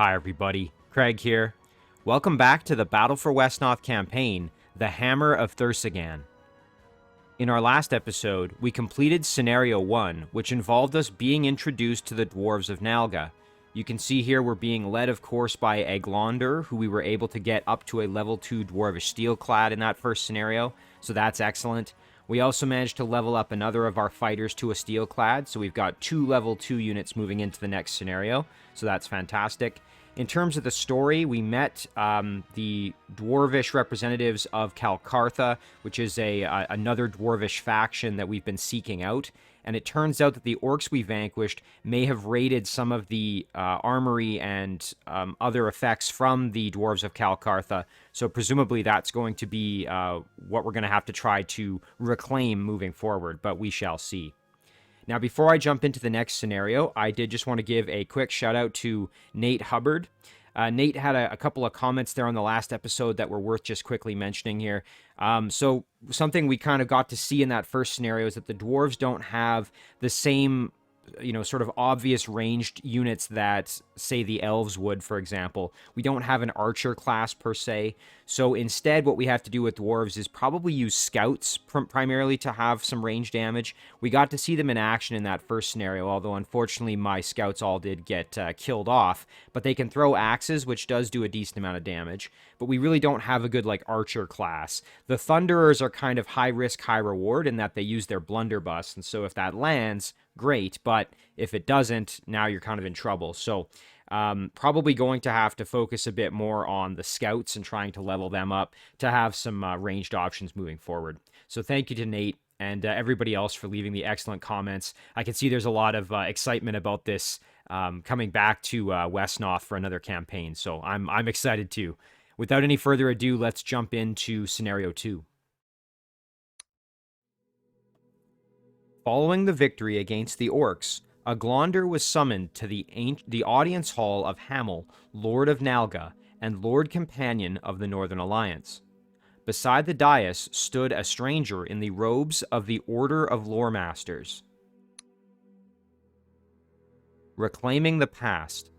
Hi everybody, Craig here. Welcome back to the Battle for Wesnoth campaign, The Hammer of Thursagan. In our last episode, we completed Scenario 1, which involved us being introduced to the dwarves of Knalga. You can see here we're being led, of course, by Eglonder, who we were able to get up to a level 2 dwarvish steelclad in that first scenario, so that's excellent. We also managed to level up another of our fighters to a steelclad, so we've got 2 level 2 units moving into the next scenario, so that's fantastic. In terms of the story, we met the dwarvish representatives of Kal Kartha, which is another dwarvish faction that we've been seeking out. And it turns out that the orcs we vanquished may have raided some of the armory and other effects from the dwarves of Kal Kartha. So presumably that's going to be what we're going to have to try to reclaim moving forward, but we shall see. Now, before I jump into the next scenario, I did just want to give a quick shout out to Nate Hubbard. Nate had a couple of comments there on the last episode that were worth just quickly mentioning here. So something we kind of got to see in that first scenario is that the dwarves don't have the same, sort of obvious ranged units that, say, the elves would, for example. We don't have an archer class per se. So instead, what we have to do with dwarves is probably use scouts primarily to have some range damage. We got to see them in action in that first scenario, although unfortunately my scouts all did get killed off. But they can throw axes, which does do a decent amount of damage. But we really don't have a good, archer class. The Thunderers are kind of high risk, high reward in that they use their blunderbuss. And so if that lands, great. But if it doesn't, now you're kind of in trouble. So probably going to have to focus a bit more on the scouts and trying to level them up to have some ranged options moving forward. So thank you to Nate and everybody else for leaving the excellent comments. I can see there's a lot of excitement about this coming back to Wesnoth for another campaign. So I'm excited too. Without any further ado, let's jump into Scenario 2. Following the victory against the orcs, Eglonder was summoned to the audience hall of Hamel, Lord of Knalga, and Lord Companion of the Northern Alliance. Beside the dais stood a stranger in the robes of the Order of Lore Masters. Reclaiming the past.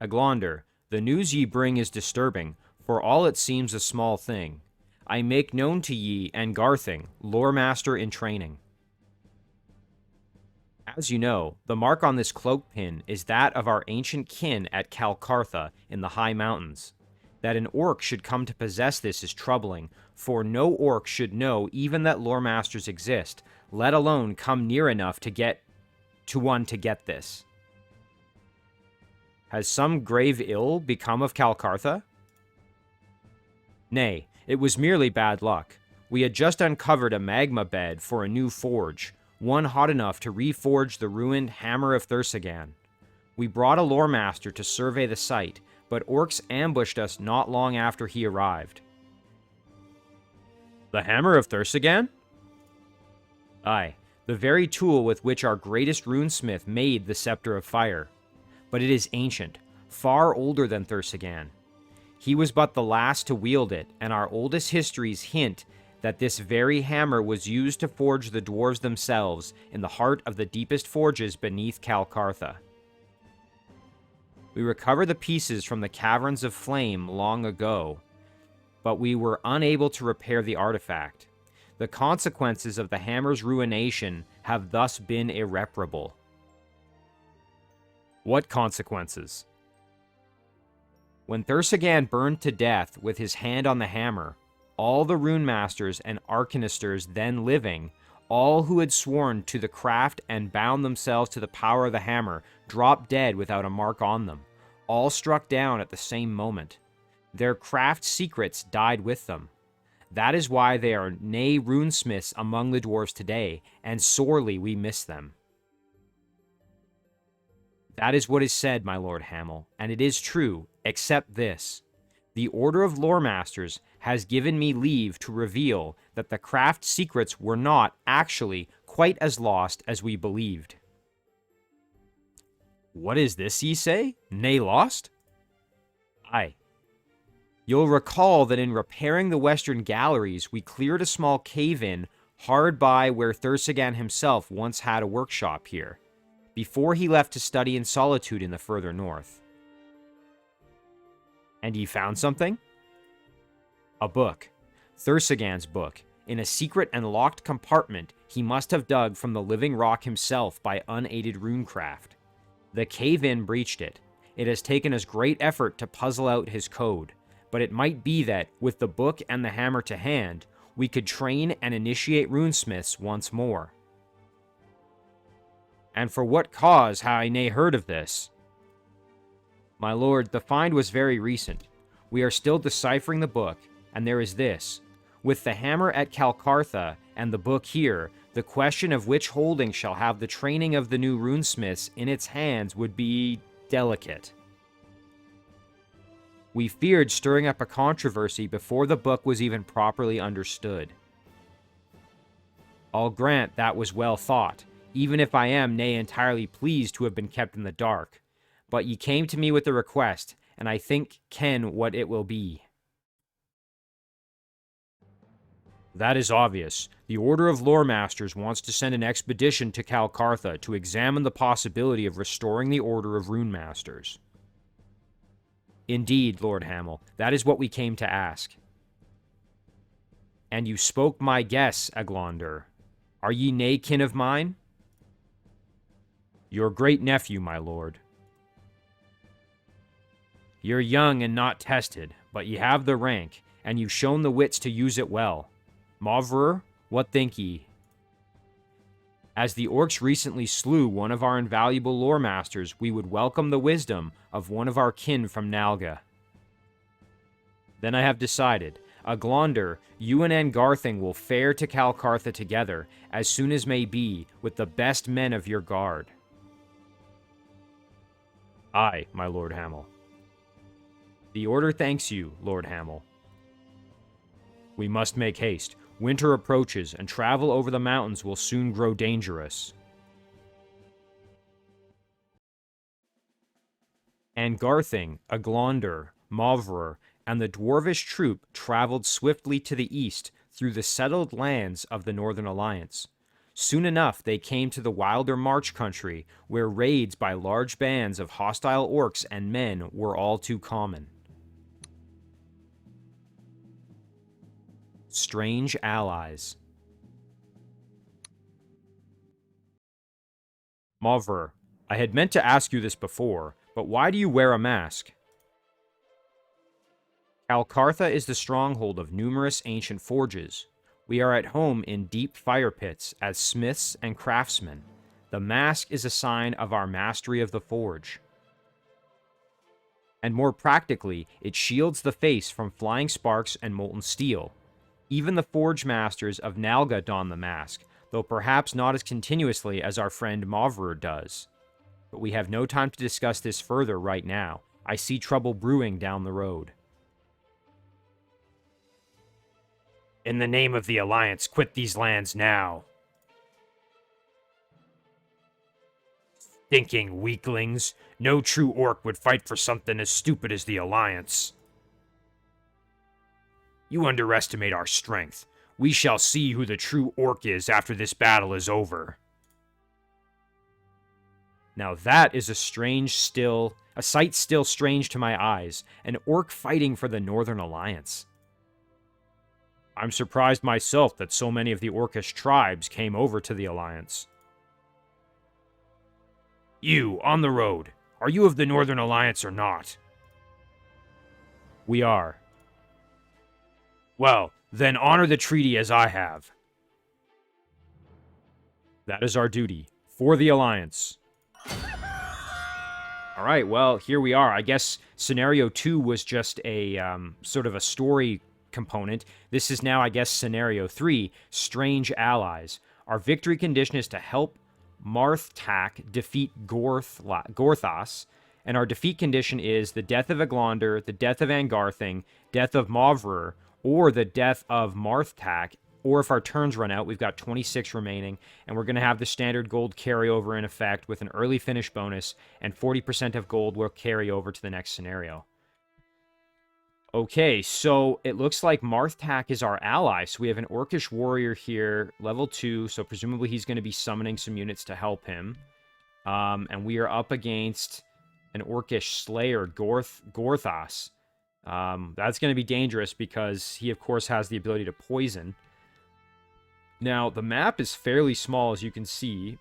Eglonder, the news ye bring is disturbing, for all it seems a small thing. I make known to ye Angarthing, Lore Master in training. As you know, the mark on this cloak pin is that of our ancient kin at Kal Kartha in the high mountains. That an orc should come to possess this is troubling, for no orc should know even that lore masters exist, let alone come near enough to get this. Has some grave ill become of Kal Kartha? Nay, it was merely bad luck. We had just uncovered a magma bed for a new forge, one hot enough to reforge the ruined Hammer of Thursagan. We brought a lore master to survey the site, but orcs ambushed us not long after he arrived. The Hammer of Thursagan? Aye, the very tool with which our greatest runesmith made the Scepter of Fire. But it is ancient, far older than Thursagan. He was but the last to wield it, and our oldest histories hint that this very hammer was used to forge the dwarves themselves in the heart of the deepest forges beneath Kal Kartha. We recovered the pieces from the Caverns of Flame long ago, but we were unable to repair the artifact. The consequences of the hammer's ruination have thus been irreparable. What consequences? When Thursagan burned to death with his hand on the hammer, all the rune masters and arcanisters then living, all who had sworn to the craft and bound themselves to the power of the hammer, dropped dead without a mark on them, all struck down at the same moment. Their craft secrets died with them. That is why they are nay runesmiths among the dwarves today, and sorely we miss them. That is what is said, my lord Hamel, and it is true, except this. The Order of Lore Masters has given me leave to reveal that the craft secrets were not, actually, quite as lost as we believed. What is this, ye say? Nay, lost? Aye. You'll recall that in repairing the western galleries, we cleared a small cave-in hard by where Thursagan himself once had a workshop here. before he left to study in solitude in the further north. And he found something? A book. Thursagan's book. In a secret and locked compartment he must have dug from the living rock himself by unaided runecraft. The cave-in breached it. It has taken us great effort to puzzle out his code, but it might be that, with the book and the hammer to hand, we could train and initiate runesmiths once more. And for what cause ha' I nae heard of this? My lord, the find was very recent. We are still deciphering the book, and there is this. With the hammer at Kal Kartha and the book here, the question of which holding shall have the training of the new runesmiths in its hands would be delicate. We feared stirring up a controversy before the book was even properly understood. I'll grant that was well thought, even if I am nae entirely pleased to have been kept in the dark. But ye came to me with a request, and I think ken what it will be. That is obvious. The Order of Lore Masters wants to send an expedition to Kal Kartha to examine the possibility of restoring the Order of Rune Masters. Indeed, Lord Hamill, that is what we came to ask. And you spoke my guess, Aglonder. Are ye nae kin of mine? Your great-nephew, my lord. You're young and not tested, but ye have the rank, and you've shown the wits to use it well. Mavrer, what think ye? As the orcs recently slew one of our invaluable lore masters, we would welcome the wisdom of one of our kin from Knalga. Then I have decided. Aglonder, you and Angarthing will fare to Kal Kartha together, as soon as may be, with the best men of your guard. Aye, my Lord Hamill. The Order thanks you, Lord Hamill. We must make haste. Winter approaches, and travel over the mountains will soon grow dangerous. Angarthing, Aglonder, Mavrer, and the dwarvish troop traveled swiftly to the east through the settled lands of the Northern Alliance. Soon enough they came to the wilder march country, where raids by large bands of hostile orcs and men were all too common. Strange allies. Mavrer, I had meant to ask you this before, but why do you wear a mask? Kal Kartha is the stronghold of numerous ancient forges. We are at home in deep fire pits as smiths and craftsmen. The mask is a sign of our mastery of the forge. And more practically, it shields the face from flying sparks and molten steel. Even the forge masters of Knalga don the mask, though perhaps not as continuously as our friend Mavrer does. But we have no time to discuss this further right now. I see trouble brewing down the road. In the name of the Alliance, quit these lands now. Stinking weaklings. No true orc would fight for something as stupid as the Alliance. You underestimate our strength. We shall see who the true orc is after this battle is over. Now that is a sight still strange to my eyes, an orc fighting for the Northern Alliance. I'm surprised myself that so many of the orcish tribes came over to the Alliance. You, on the road, are you of the Northern Alliance or not? We are. Well, then honor the treaty as I have. That is our duty. For the Alliance. Alright, well, here we are. I guess Scenario 2 was just a, sort of a story component. This is now, I guess, Scenario 3, Strange Allies. Our victory condition is to help Marthtak defeat Gorthas, and our defeat condition is the death of Aglonder, the death of Angarthing, death of Mavrer, or the death of Marthtak, or if our turns run out, we've got 26 remaining, and we're going to have the standard gold carryover in effect with an early finish bonus, and 40% of gold will carry over to the next scenario. Okay, so it looks like Marthtak is our ally, so we have an Orcish warrior here, level 2, so presumably he's going to be summoning some units to help him. And we are up against an Orcish Slayer, Gorthas. That's going to be dangerous because he, of course, has the ability to poison. Now, the map is fairly small, as you can see.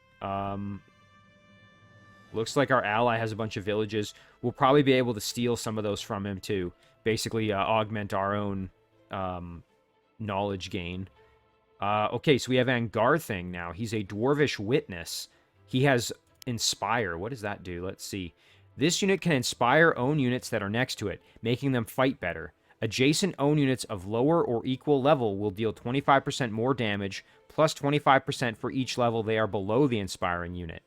Looks like our ally has a bunch of villages. We'll probably be able to steal some of those from him, too. Basically, augment our own knowledge gain. Okay, so we have Angarthing now. He's a Dwarvish Witness. He has Inspire. What does that do? Let's see. This unit can inspire own units that are next to it, making them fight better. Adjacent own units of lower or equal level will deal 25% more damage, plus 25% for each level they are below the inspiring unit.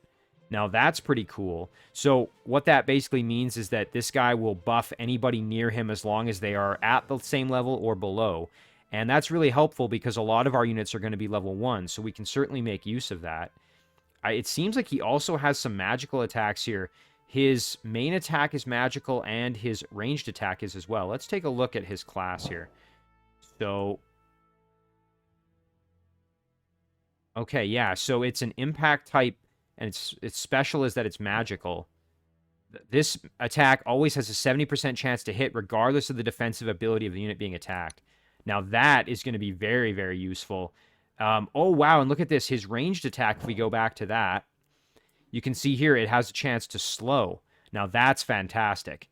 Now, that's pretty cool. So, what that basically means is that this guy will buff anybody near him as long as they are at the same level or below. And that's really helpful because a lot of our units are going to be level 1, so we can certainly make use of that. It seems like he also has some magical attacks here. His main attack is magical, and his ranged attack is as well. Let's take a look at his class here. So, okay, yeah, so it's an impact type, and its special is that it's magical. This attack always has a 70% chance to hit, regardless of the defensive ability of the unit being attacked. Now, that is going to be very, very useful. Oh, wow, and look at this. His ranged attack, if we go back to that, you can see here it has a chance to slow. Now, that's fantastic.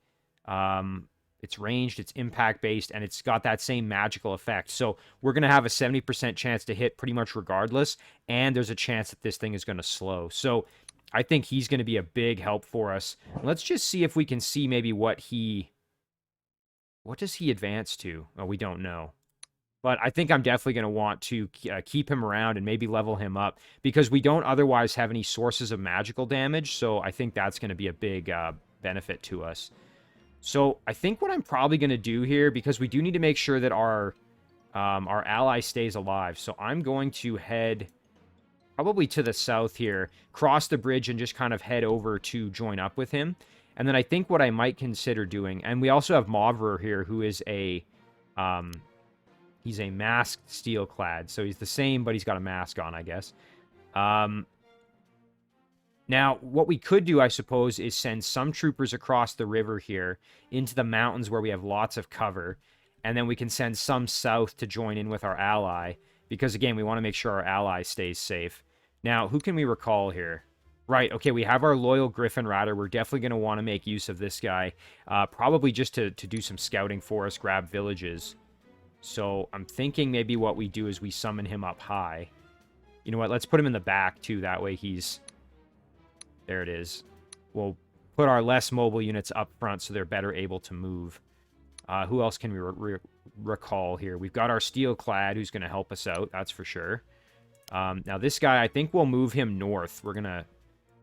It's ranged, it's impact-based, and it's got that same magical effect. So we're going to have a 70% chance to hit pretty much regardless, and there's a chance that this thing is going to slow. So I think he's going to be a big help for us. Let's just see if we can see maybe what does he advance to? Oh, we don't know. But I think I'm definitely going to want to keep him around and maybe level him up because we don't otherwise have any sources of magical damage. So I think that's going to be a big benefit to us. So I think what I'm probably going to do here, because we do need to make sure that our ally stays alive. So I'm going to head probably to the south here, cross the bridge, and just kind of head over to join up with him. And then I think what I might consider doing, and we also have Mavrer here, who is a... he's a masked steel-clad, so he's the same, but he's got a mask on, I guess. Now, what we could do, I suppose, is send some troopers across the river here into the mountains where we have lots of cover, and then we can send some south to join in with our ally, because, again, we want to make sure our ally stays safe. Now, who can we recall here? Right, okay, we have our loyal Griffin Rider. We're definitely going to want to make use of this guy, probably just to do some scouting for us, grab villages. So I'm thinking maybe what we do is we summon him up high. You know what? Let's put him in the back, too. That way he's... There it is. We'll put our less mobile units up front so they're better able to move. Who else can we recall here? We've got our Steel-clad who's going to help us out. That's for sure. Now, this guy, I think we'll move him north. We're going to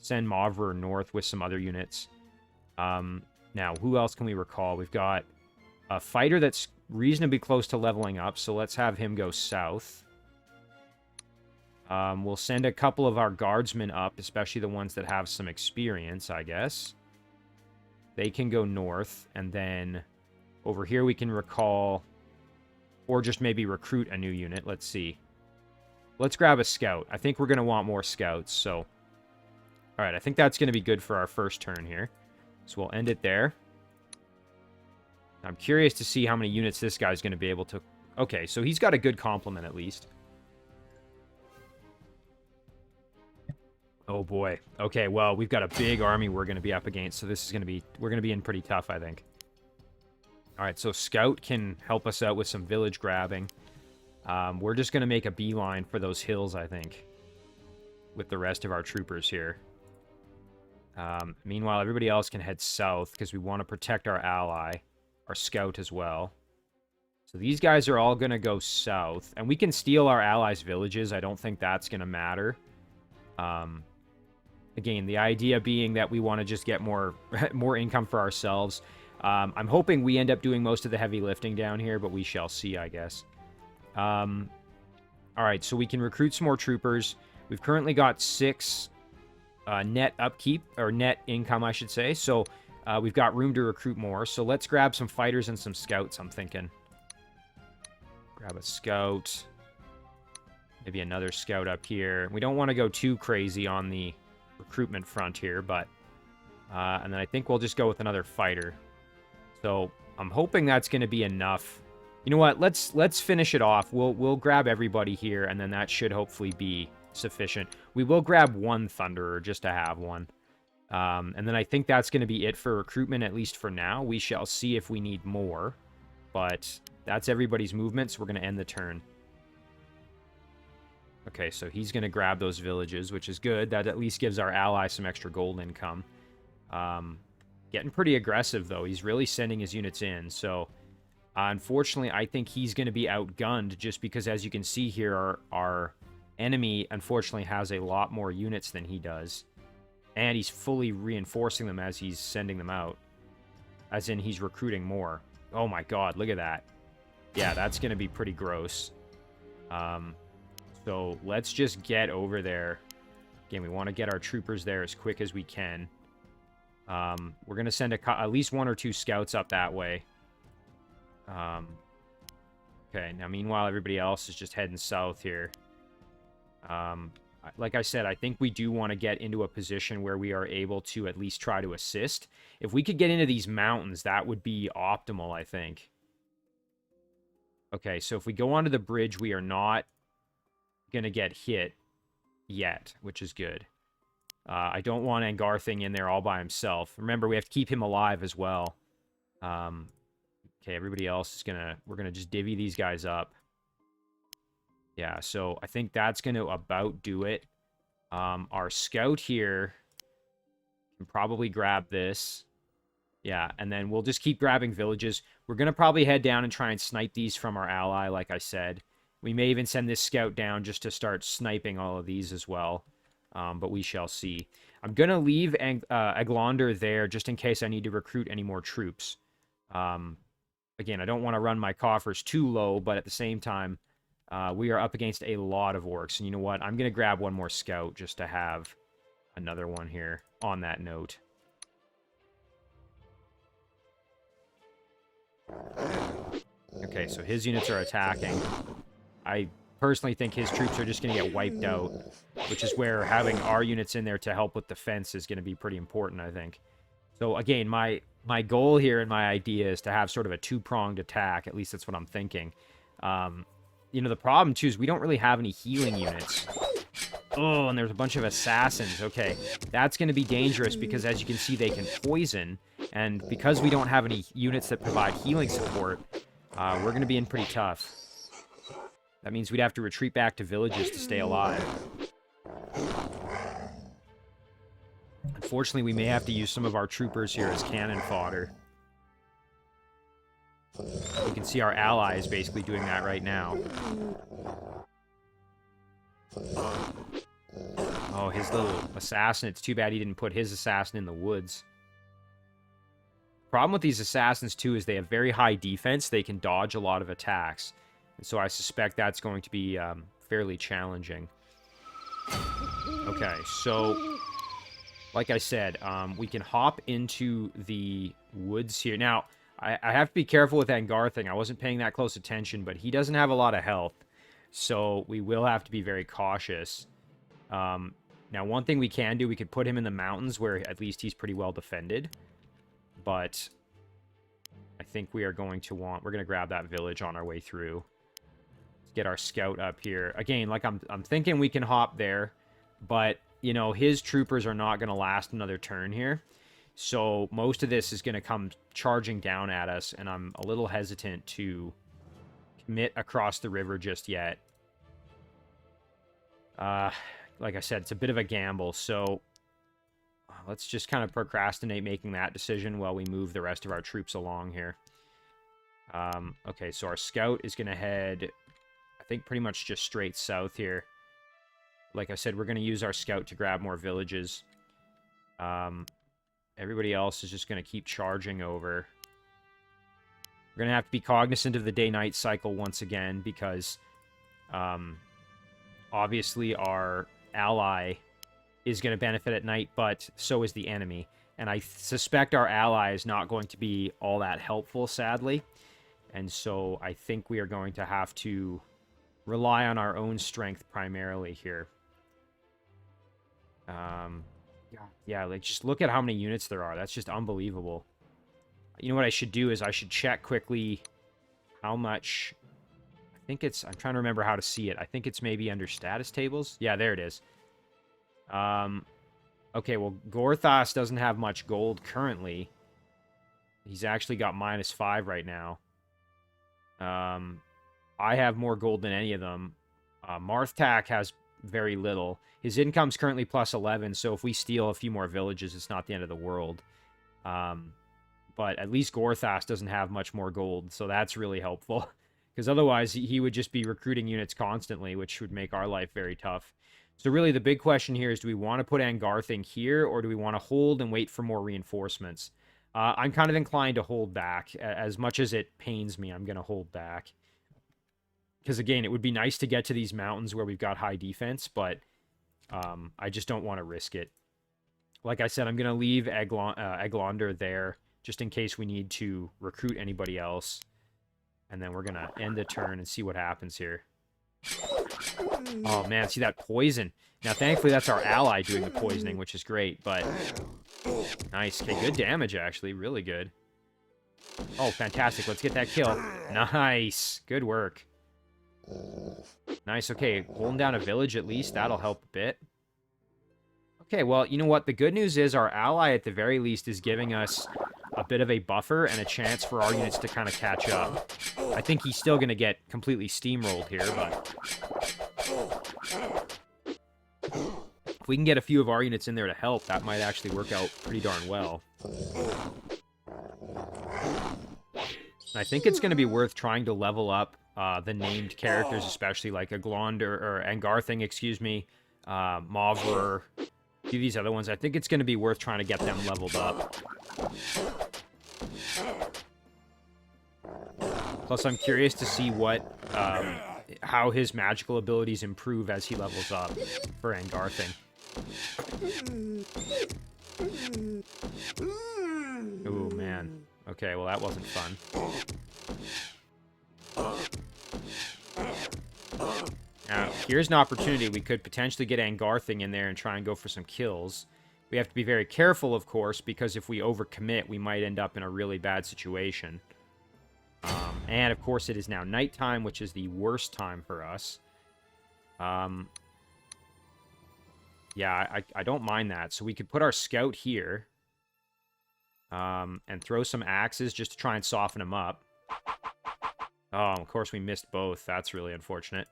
send Mavrer north with some other units. Now, who else can we recall? We've got a fighter that's reasonably close to leveling up, so let's have him go south. We'll send a couple of our guardsmen up, especially the ones that have some experience, I guess. They can go north, and then over here we can recall, or just maybe recruit a new unit. Let's see. Let's grab a scout. I think we're going to want more scouts, so... Alright, I think that's going to be good for our first turn here. So we'll end it there. I'm curious to see how many units this guy's going to be able to... Okay, so he's got a good complement at least. Oh boy. Okay, well, we've got a big army we're going to be up against, so this is going to be... We're going to be in pretty tough, I think. Alright, so Scout can help us out with some village grabbing. We're just going to make a beeline for those hills, I think, with the rest of our troopers here. Meanwhile, everybody else can head south, because we want to protect our ally, our Scout as well. So these guys are all going to go south, and we can steal our allies' villages. I don't think that's going to matter. Again, the idea being that we want to just get more income for ourselves. I'm hoping we end up doing most of the heavy lifting down here, but we shall see, I guess. Alright, so we can recruit some more troopers. We've currently got 6 net upkeep, or net income, I should say. So we've got room to recruit more. So let's grab some fighters and some scouts, I'm thinking. Grab a scout. Maybe another scout up here. We don't want to go too crazy on the recruitment front here, but... and then I think we'll just go with another fighter. So I'm hoping that's going to be enough. You know what? Let's finish it off. We'll grab everybody here, and then that should hopefully be sufficient. We will grab one Thunderer just to have one. And then I think that's going to be it for recruitment, at least for now. We shall see if we need more. But that's everybody's movement, so we're going to end the turn. Okay, so he's going to grab those villages, which is good. That at least gives our ally some extra gold income. Getting pretty aggressive, though. He's really sending his units in, so... unfortunately, I think he's going to be outgunned just because, as you can see here, our enemy, unfortunately, has a lot more units than he does. And he's fully reinforcing them as he's sending them out. As in, he's recruiting more. Oh my god, look at that. Yeah, that's going to be pretty gross. So let's just get over there. Again, we want to get our troopers there as quick as we can. We're going to send at least 1 or 2 scouts up that way. Okay, now meanwhile, everybody else is just heading south here. Like I said, I think we do want to get into a position where we are able to at least try to assist. If we could get into these mountains, that would be optimal, I think. Okay, so if we go onto the bridge, we are not going to get hit yet, which is good. I don't want Angarthing in there all by himself. Remember, we have to keep him alive as well. Okay, everybody else is we're gonna just divvy these guys up. Yeah, so I think that's gonna about do it. Our scout here can probably grab this. Yeah, and then we'll just keep grabbing villages. We're gonna probably head down and try and snipe these from our ally, like I said. We may even send this scout down just to start sniping all of these as well. But we shall see. I'm gonna leave Eglander there just in case I need to recruit any more troops. Again, I don't want to run my coffers too low, but at the same time, we are up against a lot of orcs. And you know what? I'm going to grab one more scout just to have another one here on that note. Okay, so his units are attacking. I personally think his troops are just going to get wiped out, which is where having our units in there to help with defense is going to be pretty important, I think. So again, my goal here and my idea is to have sort of a two-pronged attack. At least that's what I'm thinking. You know, the problem, too, is we don't really have any healing units. Oh, and there's a bunch of assassins. Okay, that's going to be dangerous because, as you can see, they can poison. And because we don't have any units that provide healing support, we're going to be in pretty tough. That means we'd have to retreat back to villages to stay alive. Unfortunately, we may have to use some of our troopers here as cannon fodder. You can see our ally is basically doing that right now. Oh, his little assassin. It's too bad he didn't put his assassin in the woods. Problem with these assassins, too, is they have very high defense. They can dodge a lot of attacks. And so I suspect that's going to be fairly challenging. Okay, so... like I said, we can hop into the woods here. Now, I have to be careful with Angarthing. I wasn't paying that close attention, but he doesn't have a lot of health. So we will have to be very cautious. Now, one thing we can do, we could put him in the mountains where at least he's pretty well defended. But I think we are going to we're going to grab that village on our way through. Let's get our scout up here. Again, like I'm thinking we can hop there, but... you know, his troopers are not going to last another turn here. So most of this is going to come charging down at us, and I'm a little hesitant to commit across the river just yet. Like I said, it's a bit of a gamble, so let's just kind of procrastinate making that decision while we move the rest of our troops along here. Okay, so our scout is going to head, I think, pretty much just straight south here. Like I said, we're going to use our scout to grab more villages. Everybody else is just going to keep charging over. We're going to have to be cognizant of the day-night cycle once again because obviously our ally is going to benefit at night, but so is the enemy. And I suspect our ally is not going to be all that helpful, sadly. And so I think we are going to have to rely on our own strength primarily here. Yeah, like, just look at how many units there are. That's just unbelievable. You know what I should do is I should check quickly how much... I think it's... I'm trying to remember how to see it. I think it's maybe under status tables. Yeah, there it is. Okay, well, Gorthas doesn't have much gold currently. He's actually got -5 right now. I have more gold than any of them. Marthtak has very little. His income's currently +11, so if we steal a few more villages, it's not the end of the world. But at least Gorthas doesn't have much more gold, so that's really helpful. Because otherwise, he would just be recruiting units constantly, which would make our life very tough. So really, the big question here is, do we want to put Angarthing here, or do we want to hold and wait for more reinforcements? I'm kind of inclined to hold back. As much as it pains me, I'm going to hold back. Because, again, it would be nice to get to these mountains where we've got high defense, but I just don't want to risk it. Like I said, I'm going to leave Eglander there, just in case we need to recruit anybody else. And then we're going to end the turn and see what happens here. Oh, man, see that poison. Now, thankfully, that's our ally doing the poisoning, which is great, but... Nice. Okay, good damage, actually. Really good. Oh, fantastic. Let's get that kill. Nice. Good work. Nice. Okay, holding down a village at least. That'll help a bit. Okay, well, you know what? The good news is our ally, at the very least, is giving us a bit of a buffer and a chance for our units to kind of catch up. I think he's still going to get completely steamrolled here, but... if we can get a few of our units in there to help, that might actually work out pretty darn well. I think it's going to be worth trying to level up the named characters, especially like Eglander, or Angarthing, excuse me, Mavrer, a few of these other ones. I think it's going to be worth trying to get them leveled up. Plus, I'm curious to see what, how his magical abilities improve as he levels up for Angarthing. Oh, man. Okay, well, that wasn't fun. Now, here's an opportunity. We could potentially get Angarthing in there and try and go for some kills. We have to be very careful, of course, because if we overcommit, we might end up in a really bad situation. And, of course, it is now nighttime, which is the worst time for us. Yeah, I don't mind that. So we could put our scout here. And throw some axes just to try and soften him up. Oh, of course we missed both. That's really unfortunate.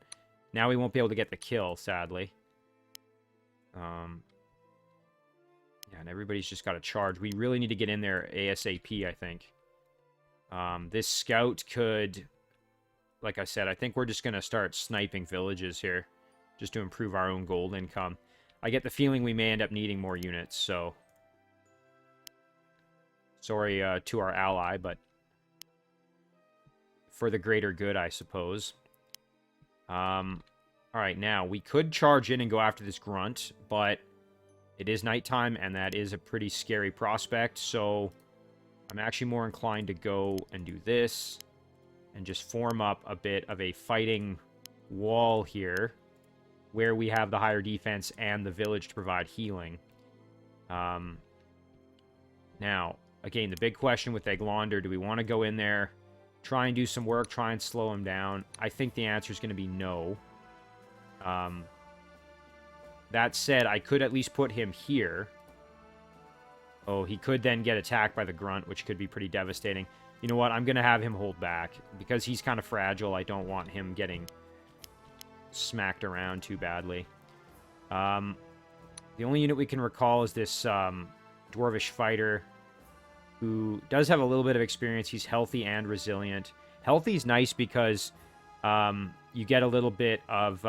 Now we won't be able to get the kill, sadly. Yeah, and everybody's just got to charge. We really need to get in there ASAP, I think. This scout could... Like I said, I think we're just going to start sniping villages here. Just to improve our own gold income. I get the feeling we may end up needing more units, so... Sorry to our ally, but... for the greater good, I suppose. Alright, now, we could charge in and go after this grunt, but... it is nighttime, and that is a pretty scary prospect, so... I'm actually more inclined to go and do this, and just form up a bit of a fighting wall here, where we have the higher defense and the village to provide healing. Now, again, the big question with Eglander, do we want to go in there, try and do some work, try and slow him down? I think the answer is going to be no. That said, I could at least put him here. Oh, he could then get attacked by the grunt, which could be pretty devastating. You know what? I'm going to have him hold back. Because he's kind of fragile, I don't want him getting smacked around too badly. The only unit we can recall is this dwarvish fighter, who does have a little bit of experience. He's healthy and resilient. Healthy is nice because you get a little bit of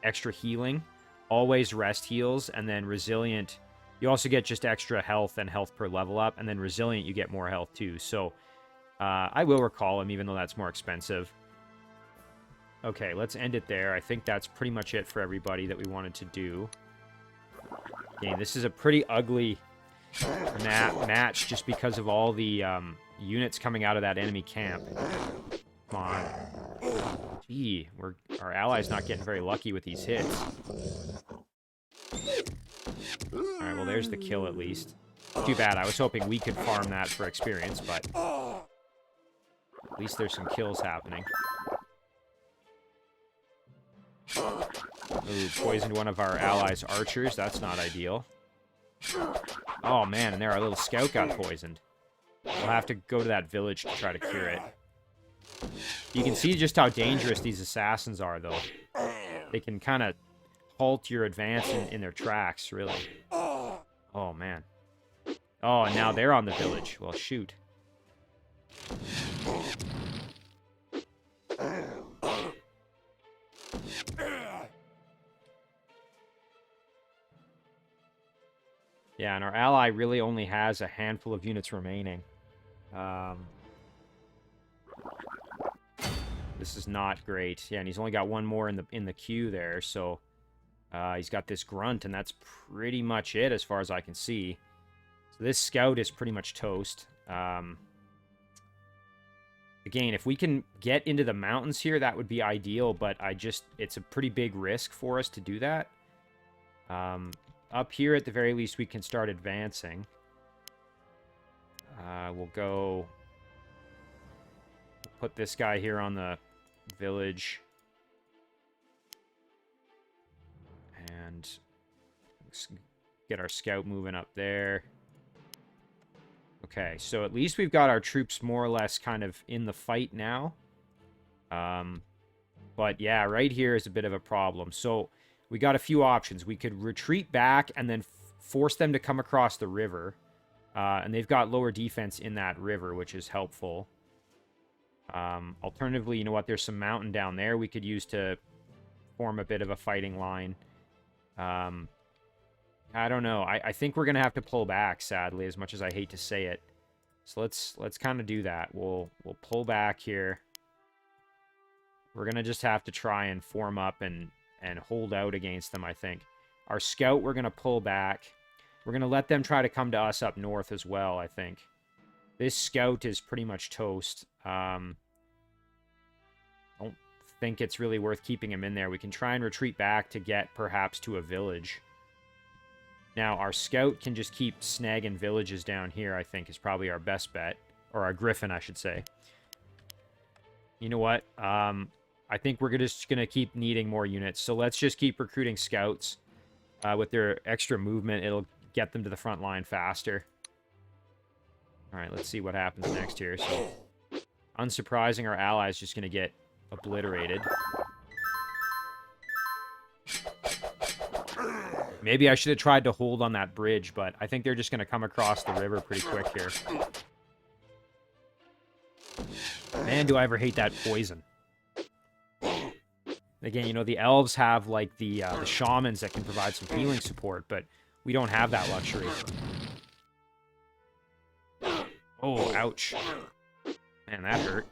extra healing. Always rest heals, and then resilient... you also get just extra health and health per level up, and then resilient, you get more health too. So, I will recall him, even though that's more expensive. Okay, let's end it there. I think that's pretty much it for everybody that we wanted to do. Okay, this is a pretty ugly match, just because of all the units coming out of that enemy camp. Come on. Gee, our ally's not getting very lucky with these hits. Alright, well, there's the kill at least. Too bad. I was hoping we could farm that for experience, but at least there's some kills happening. Ooh, poisoned one of our allies' archers. That's not ideal. Oh, man, and there our little scout got poisoned. We'll have to go to that village to try to cure it. You can see just how dangerous these assassins are, though. They can kind of halt your advance in their tracks, really. Oh, man. Oh, and now they're on the village. Well, shoot. Yeah, and our ally really only has a handful of units remaining. This is not great. Yeah, and he's only got one more in the queue there, so he's got this grunt, and that's pretty much it as far as I can see. So this scout is pretty much toast. Again, if we can get into the mountains here, that would be ideal, but it's a pretty big risk for us to do that. Up here, at the very least, we can start advancing. We'll go put this guy here on the village. And get our scout moving up there. Okay, so at least we've got our troops more or less kind of in the fight now. But yeah, right here is a bit of a problem. So we got a few options. We could retreat back and then force them to come across the river. And they've got lower defense in that river, which is helpful. Alternatively, you know what? There's some mountain down there we could use to form a bit of a fighting line. I don't know. I think we're going to have to pull back, sadly, as much as I hate to say it. So let's kind of do that. We'll pull back here. We're going to just have to try and form up and hold out against them, I think. Our scout, we're going to pull back. We're going to let them try to come to us up north as well, I think. This scout is pretty much toast. Don't think it's really worth keeping him in there. We can try and retreat back to get perhaps to a village. Now, our scout can just keep snagging villages down here, I think, is probably our best bet. Or our griffin, I should say. You know what? I think we're just going to keep needing more units. So let's just keep recruiting scouts. With their extra movement, it'll get them to the front line faster. Alright, let's see what happens next here. So, unsurprising, our ally is just going to get obliterated. Maybe I should have tried to hold on that bridge, but I think they're just going to come across the river pretty quick here. Man, do I ever hate that poison. Again, you know, the elves have, like, the shamans that can provide some healing support, but we don't have that luxury. Oh, ouch. Man, that hurt.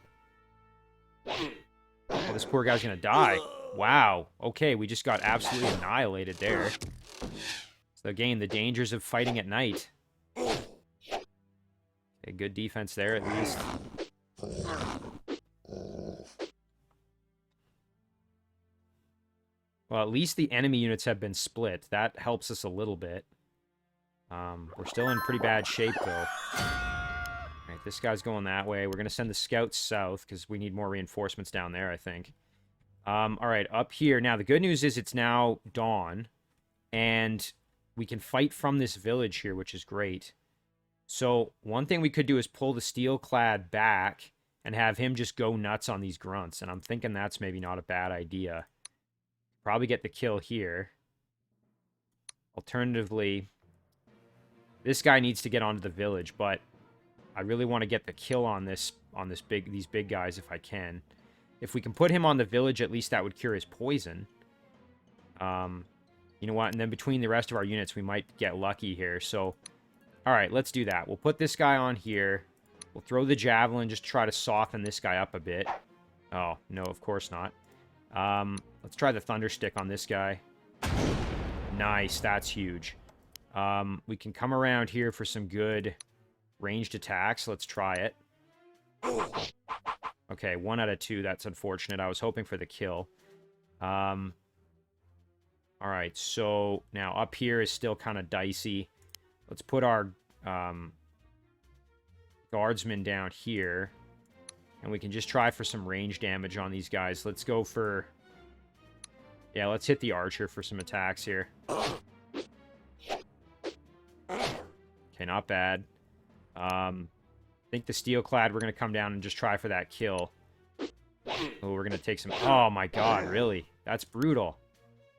Oh, this poor guy's gonna die. Wow. Okay, we just got absolutely annihilated there. So again, the dangers of fighting at night. Okay, good defense there, at least. Well, at least the enemy units have been split. That helps us a little bit. We're still in pretty bad shape, though. Alright, this guy's going that way. We're going to send the scouts south, because we need more reinforcements down there, I think. Alright, up here. Now, the good news is it's now dawn, and we can fight from this village here, which is great. So, one thing we could do is pull the steel-clad back and have him just go nuts on these grunts, and I'm thinking that's maybe not a bad idea. Probably get the kill here. Alternatively, this guy needs to get onto the village, but I really want to get the kill on these big guys if I can. If we can put him on the village, at least that would cure his poison. You know what? And then between the rest of our units, we might get lucky here. So, all right, let's do that. We'll put this guy on here. We'll throw the javelin, just try to soften this guy up a bit. Oh, no, of course not. Let's try the thunder stick on this guy. Nice, that's huge. We can come around here for some good ranged attacks. Let's try it. Okay, 1 out of 2. That's unfortunate. I was hoping for the kill. All All right, so now up here is still kind of dicey. Let's put our guardsmen down here. And we can just try for some range damage on these guys. Let's go for... Yeah, let's hit the archer for some attacks here. Okay, not bad. I think the Steelclad, we're going to come down and just try for that kill. Oh, we're going to take some... Oh, my God, really? That's brutal.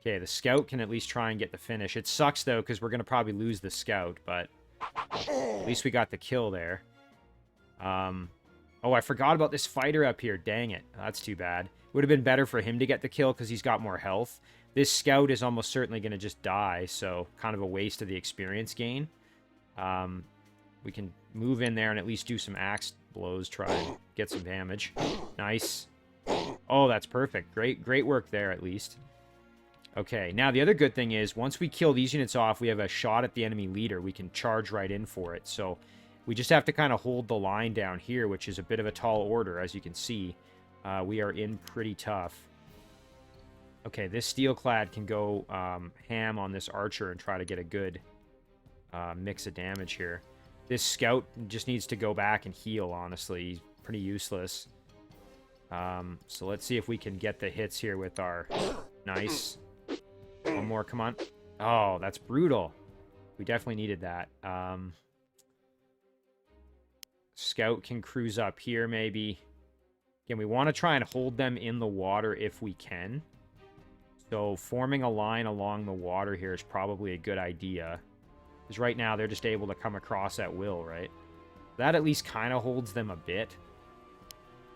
Okay, the Scout can at least try and get the finish. It sucks, though, because we're going to probably lose the Scout, but at least we got the kill there. Oh, I forgot about this fighter up here. Dang it. That's too bad. Would have been better for him to get the kill because he's got more health. This Scout is almost certainly going to just die, so kind of a waste of the experience gain. We can move in there and at least do some axe blows, try and get some damage. Nice. Oh, that's perfect. Great work there, at least. Okay, now the other good thing is, once we kill these units off, we have a shot at the enemy leader. We can charge right in for it, so... We just have to kind of hold the line down here, which is a bit of a tall order, as you can see. We are in pretty tough. Okay, this Steelclad can go ham on this archer and try to get a good mix of damage here. This Scout just needs to go back and heal, honestly. He's pretty useless. So let's see if we can get the hits here with our... Nice. One more, come on. Oh, that's brutal. We definitely needed that. Scout can cruise up here, maybe. Again, we want to try and hold them in the water if we can. So forming a line along the water here is probably a good idea. Because right now, they're just able to come across at will, right? That at least kind of holds them a bit.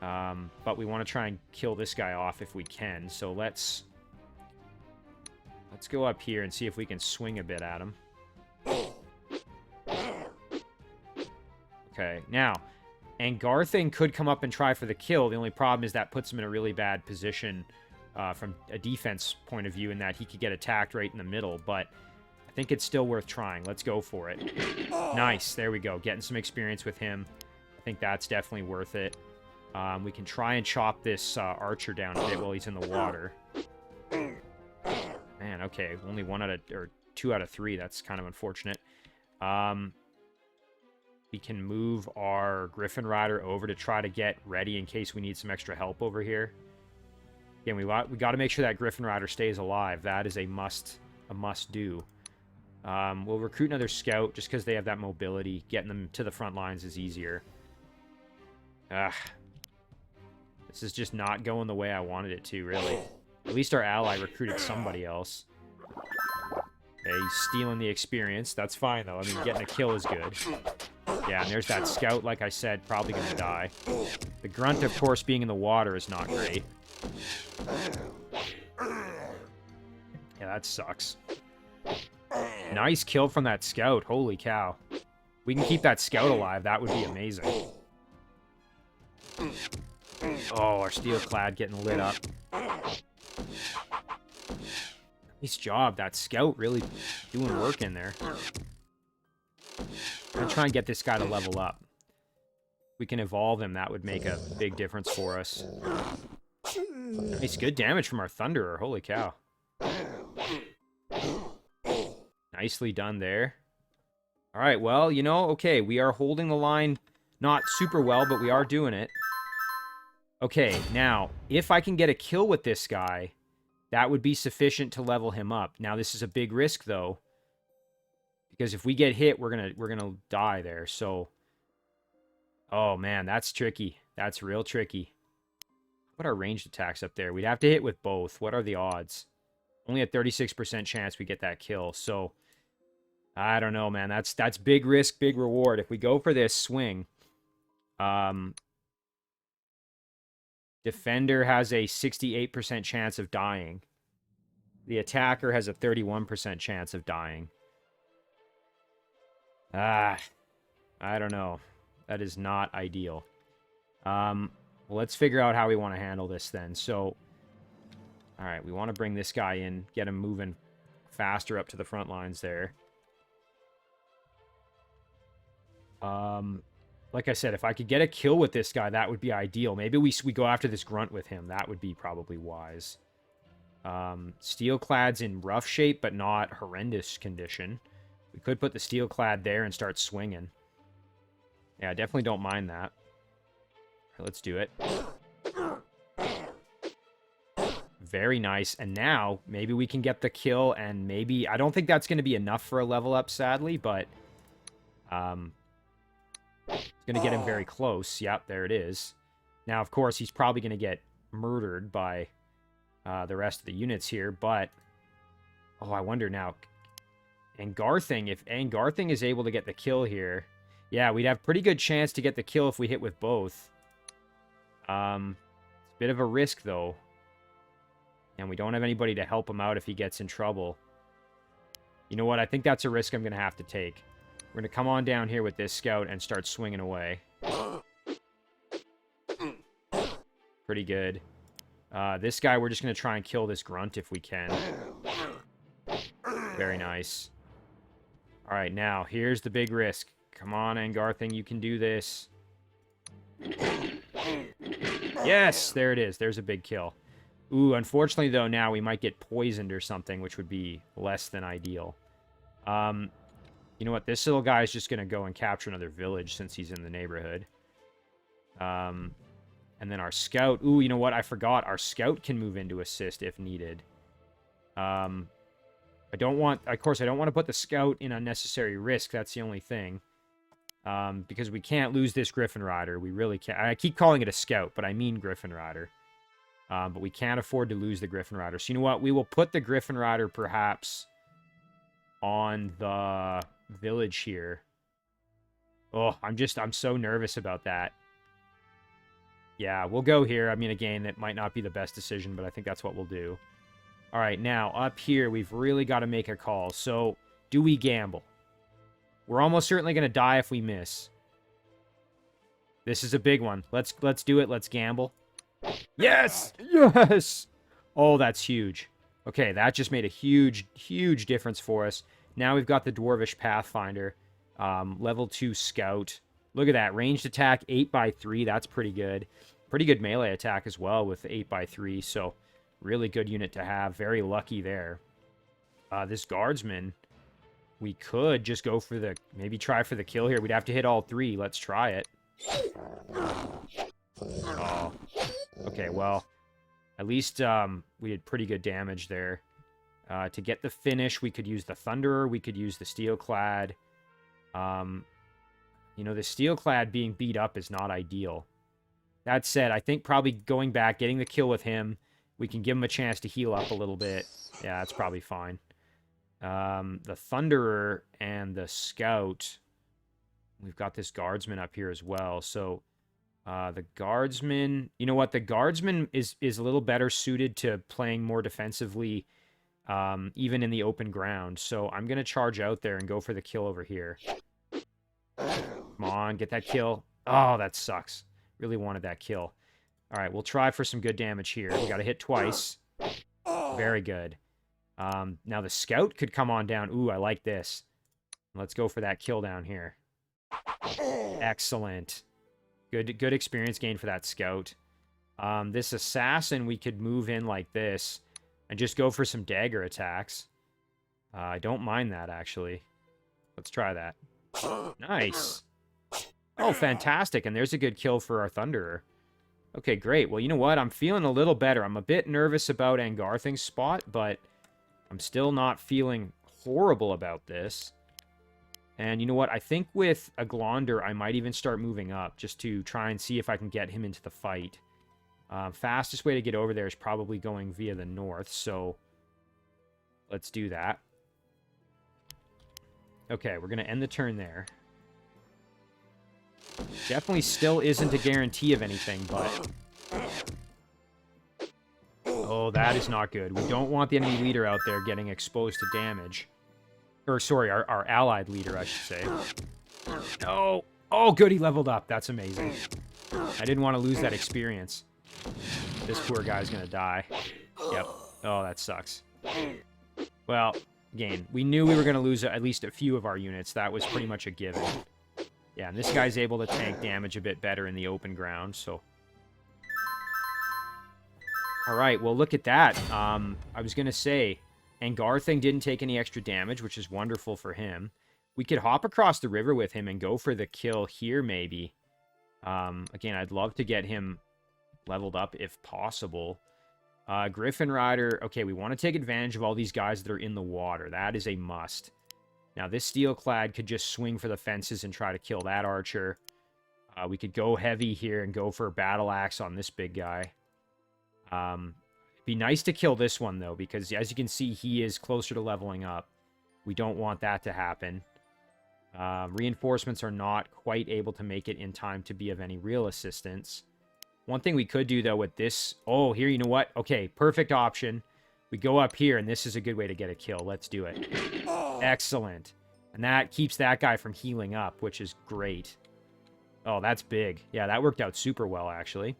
But we want to try and kill this guy off if we can. So let's go up here and see if we can swing a bit at him. Okay, now, Angarthing could come up and try for the kill. The only problem is that puts him in a really bad position from a defense point of view in that he could get attacked right in the middle, but I think it's still worth trying. Let's go for it. Nice, there we go. Getting some experience with him. I think that's definitely worth it. We can try and chop this archer down a bit while he's in the water. Man, okay, only 2 out of 3. That's kind of unfortunate. We can move our Griffin Rider over to try to get ready in case we need some extra help over here. Again, we got to make sure that Griffin Rider stays alive. That is a must do. We'll recruit another Scout just because they have that mobility. Getting them to the front lines is easier. This is just not going the way I wanted it to, really. At least our ally recruited somebody else. Okay, he's stealing the experience. That's fine, though. I mean, getting a kill is good. Yeah, and there's that Scout, like I said, probably going to die. The Grunt, of course, being in the water is not great. Yeah, that sucks. Nice kill from that Scout. Holy cow. We can keep that Scout alive. That would be amazing. Oh, our Steelclad getting lit up. Nice job. That Scout really doing work in there. I'm going to try and get this guy to level up. If we can evolve him, that would make a big difference for us. Nice, good damage from our Thunderer. Holy cow. Nicely done there. All right, well, you know, okay, we are holding the line not super well, but we are doing it. Okay, now, if I can get a kill with this guy, that would be sufficient to level him up. Now, this is a big risk, though, because if we get hit, we're gonna die there. So, oh man, that's tricky. That's real tricky. What are ranged attacks up there? We'd have to hit with both. What are the odds? Only a 36% chance we get that kill. So, I don't know, man. That's big risk, big reward. If we go for this swing, defender has a 68% chance of dying. The attacker has a 31% chance of dying. I don't know. That is not ideal. Well, let's figure out how we want to handle this then. So, all right, we want to bring this guy in, get him moving faster up to the front lines there. Like I said, if I could get a kill with this guy, that would be ideal. Maybe we go after this Grunt with him. That would be probably wise. Steelclad's in rough shape, but not horrendous condition. We could put the Steelclad there and start swinging. Yeah, I definitely don't mind that. Let's do it. Very nice. And now, maybe we can get the kill, and maybe... I don't think that's going to be enough for a level up, sadly, but... it's going to get him very close. Yep, there it is. Now, of course, he's probably going to get murdered by the rest of the units here, but... Oh, I wonder now... Angarthing, if Angarthing is able to get the kill here... Yeah, we'd have pretty good chance to get the kill if we hit with both. It's a bit of a risk, though. And we don't have anybody to help him out if he gets in trouble. You know what? I think that's a risk I'm going to have to take. We're going to come on down here with this scout and start swinging away. Pretty good. This guy, we're just going to try and kill this grunt if we can. Very nice. Alright, now, here's the big risk. Come on, Angarthing, you can do this. Yes, there it is. There's a big kill. Ooh, unfortunately, though, now we might get poisoned or something, which would be less than ideal. You know what? This little guy is just going to go and capture another village since he's in the neighborhood. And then our scout... Ooh, you know what? I forgot. Our scout can move in to assist if needed. I don't want... Of course, I don't want to put the scout in unnecessary risk. That's the only thing. Because we can't lose this Griffin Rider. We really can't. I keep calling it a scout, but I mean Griffin Rider. But we can't afford to lose the Griffin Rider. So you know what? We will put the Griffin Rider perhaps on the village here. Oh, I'm so nervous about that. Yeah, we'll go here. I mean, again, it might not be the best decision, but I think that's what we'll do. All right, now, up here, we've really got to make a call. So, do we gamble? We're almost certainly going to die if we miss. This is a big one. Let's do it. Let's gamble. Yes! Yes! Oh, that's huge. Okay, that just made a huge, huge difference for us. Now we've got the Dwarvish Pathfinder. Level 2 Scout. Look at that. Ranged attack, 8x3. That's pretty good. Pretty good melee attack as well with 8x3. So, really good unit to have. Very lucky there. This Guardsman, we could just go for the... Maybe try for the kill here. We'd have to hit all 3. Let's try it. Oh. Okay, well, at least we did pretty good damage there. To get the finish, we could use the Thunderer. We could use the Steelclad. You know, the Steelclad being beat up is not ideal. That said, I think probably going back, getting the kill with him, we can give him a chance to heal up a little bit. Yeah, that's probably fine. The Thunderer and the Scout. We've got this Guardsman up here as well. So, the Guardsman... You know what? The Guardsman is a little better suited to playing more defensively, even in the open ground. So, I'm going to charge out there and go for the kill over here. Come on, get that kill. Oh, that sucks. Really wanted that kill. All right, we'll try for some good damage here. We got to hit twice. Very good. Now the Scout could come on down. Ooh, I like this. Let's go for that kill down here. Excellent. Good experience gain for that Scout. This Assassin, we could move in like this and just go for some dagger attacks. I don't mind that, actually. Let's try that. Nice. Oh, fantastic. And there's a good kill for our Thunderer. Okay, great. Well, you know what? I'm feeling a little better. I'm a bit nervous about Angarthing's spot, but I'm still not feeling horrible about this. And you know what? I think with a Glonder, I might even start moving up just to try and see if I can get him into the fight. Fastest way to get over there is probably going via the north, so let's do that. Okay, we're going to end the turn there. Definitely still isn't a guarantee of anything, but... Oh, that is not good. We don't want the enemy leader out there getting exposed to damage. Or, sorry, our allied leader, I should say. No! Oh, good, he leveled up. That's amazing. I didn't want to lose that experience. This poor guy's gonna die. Yep. Oh, that sucks. Well, again, we knew we were going to lose at least a few of our units. That was pretty much a given. Yeah, and this guy's able to tank damage a bit better in the open ground, so... All right, well, look at that. I was going to say, Angarthing didn't take any extra damage, which is wonderful for him. We could hop across the river with him and go for the kill here, maybe. Again, I'd love to get him leveled up if possible. Griffin Rider. Okay, we want to take advantage of all these guys that are in the water. That is a must. Now, this Steelclad could just swing for the fences and try to kill that archer. We could go heavy here and go for a battle axe on this big guy. It'd be nice to kill this one, though, because as you can see, he is closer to leveling up. We don't want that to happen. Reinforcements are not quite able to make it in time to be of any real assistance. One thing we could do, though, with this... Oh, here, you know what? Okay, perfect option. We go up here, and this is a good way to get a kill. Let's do it. Excellent. And that keeps that guy from healing up, which is great. Oh, that's big. Yeah, that worked out super well, actually.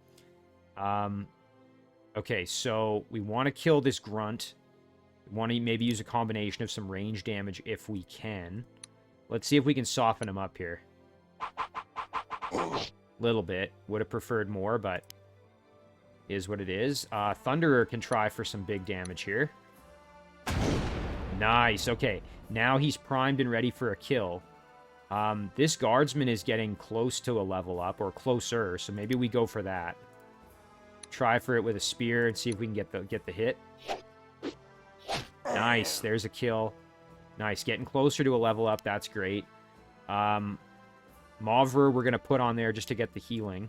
Okay, so we want to kill this grunt. We want to maybe use a combination of some range damage if we can. Let's see if we can soften him up here. Little bit. Would have preferred more, but is what it is. Thunderer can try for some big damage here. Nice. Okay, now he's primed and ready for a kill. This guardsman is getting close to a level up, or closer, so maybe we go for that. Try for it with a spear and see if we can get the hit. Nice. There's a kill. Nice. Getting closer to a level up. That's great. Mauver we're going to put on there just to get the healing.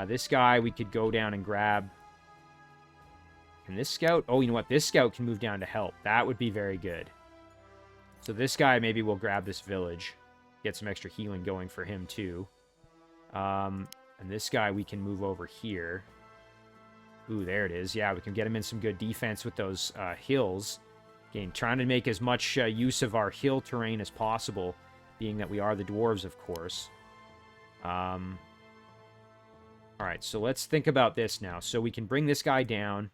This guy we could go down and grab. And this scout... Oh, you know what? This scout can move down to help. That would be very good. So this guy, maybe we'll grab this village. Get some extra healing going for him, too. And this guy we can move over here. Ooh, there it is. Yeah, we can get him in some good defense with those hills. Again, trying to make as much use of our hill terrain as possible, being that we are the dwarves, of course. All right, so let's think about this now. So we can bring this guy down.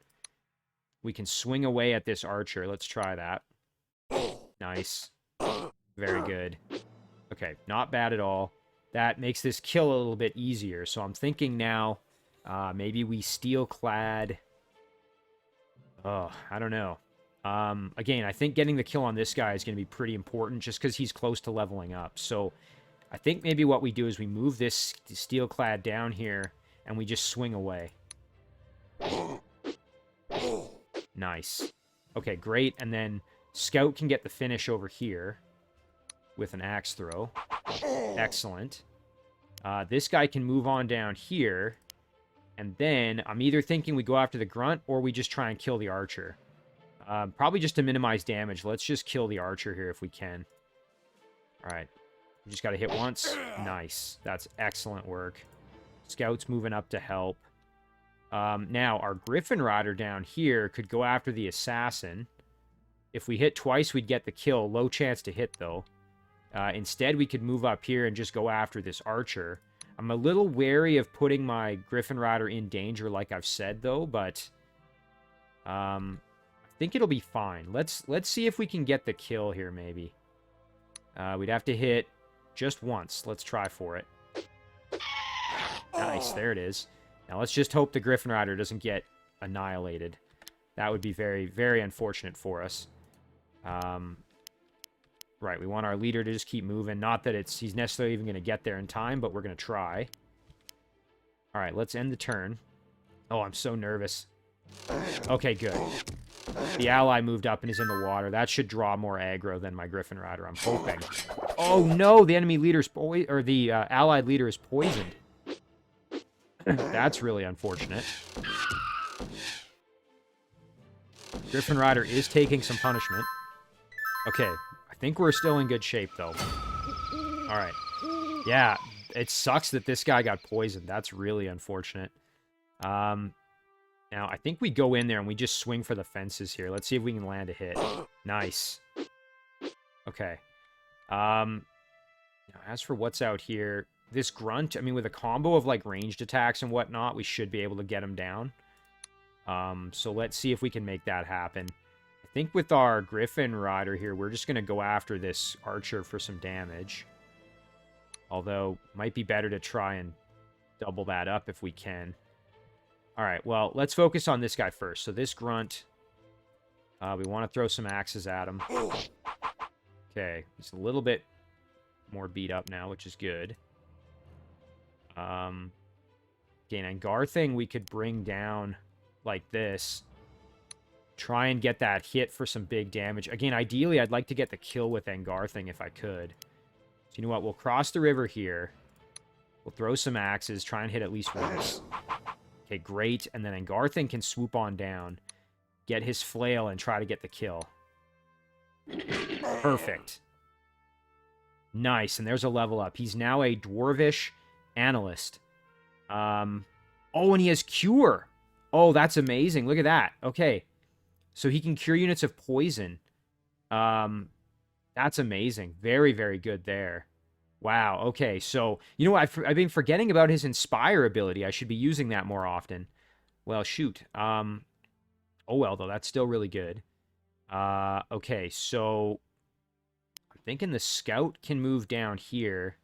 We can swing away at this archer. Let's try that. Nice. Very good. Okay, not bad at all. That makes this kill a little bit easier. So I'm thinking now, maybe we steel-clad... Oh, I don't know. Again, I think getting the kill on this guy is going to be pretty important just because he's close to leveling up. So I think maybe what we do is we move this steel-clad down here and we just swing away. Nice. Okay, great. And then Scout can get the finish over here with an axe throw. Excellent. This guy can move on down here. And then I'm either thinking we go after the grunt or we just try and kill the archer. Probably just to minimize damage. Let's just kill the archer here if we can. All right. We just got to hit once. Nice. That's excellent work. Scout's moving up to help. Now, our Griffin Rider down here could go after the assassin. If we hit twice, we'd get the kill. Low chance to hit, though. Instead, we could move up here and just go after this archer. I'm a little wary of putting my Griffin Rider in danger, like I've said, though, but I think it'll be fine. Let's see if we can get the kill here, maybe. We'd have to hit just once. Let's try for it. Nice, there it is. Now, let's just hope the Griffin Rider doesn't get annihilated. That would be very, very unfortunate for us. Right, we want our leader to just keep moving. Not that he's necessarily even going to get there in time, but we're going to try. All right, let's end the turn. Oh, I'm so nervous. Okay, good. The ally moved up and is in the water. That should draw more aggro than my Griffin Rider, I'm hoping. Oh, no, the enemy leader's the allied leader is poisoned. That's really unfortunate. Griffin Rider is taking some punishment. Okay, I think we're still in good shape, though. All right. Yeah, it sucks that this guy got poisoned. That's really unfortunate. Now, I think we go in there and we just swing for the fences here. Let's see if we can land a hit. Nice. Okay. Now, as for what's out here, this grunt, I mean, with a combo of, like, ranged attacks and whatnot, we should be able to get him down. So let's see if we can make that happen. I think with our Griffin Rider here, we're just going to go after this archer for some damage. Although, might be better to try and double that up if we can. All right, well, let's focus on this guy first. So this grunt, we want to throw some axes at him. Okay, he's a little bit more beat up now, which is good. Again, and Garthing we could bring down like this. Try and get that hit for some big damage. Again, ideally, I'd like to get the kill with Angarthing if I could. So you know what? We'll cross the river here. We'll throw some axes. Try and hit at least once. Okay, great. And then Angarthing can swoop on down. Get his flail and try to get the kill. Perfect. Nice. And there's a level up. He's now a dwarvish analyst. Oh, and he has cure. Oh, that's amazing. Look at that. Okay. So he can cure units of poison. That's amazing. Very, very good there. Wow. Okay. So, you know what? I've been forgetting about his Inspire ability. I should be using that more often. Well, shoot. Oh, well, though. That's still really good. Okay. So, I'm thinking the Scout can move down here.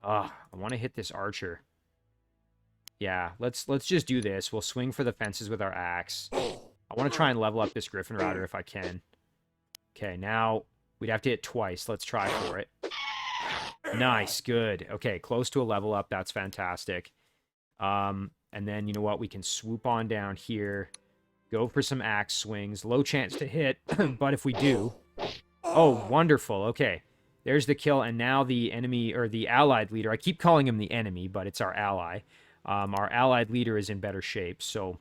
I want to hit this Archer. Yeah. Let's just do this. We'll swing for the fences with our axe. I want to try and level up this Griffin Rider if I can. Okay, now we'd have to hit twice. Let's try for it. Nice, good. Okay, close to a level up. That's fantastic. And then, you know what? We can swoop on down here. Go for some axe swings. Low chance to hit, but if we do... Oh, wonderful. Okay, there's the kill. And now the enemy, or the allied leader... I keep calling him the enemy, but it's our ally. Our allied leader is in better shape, so...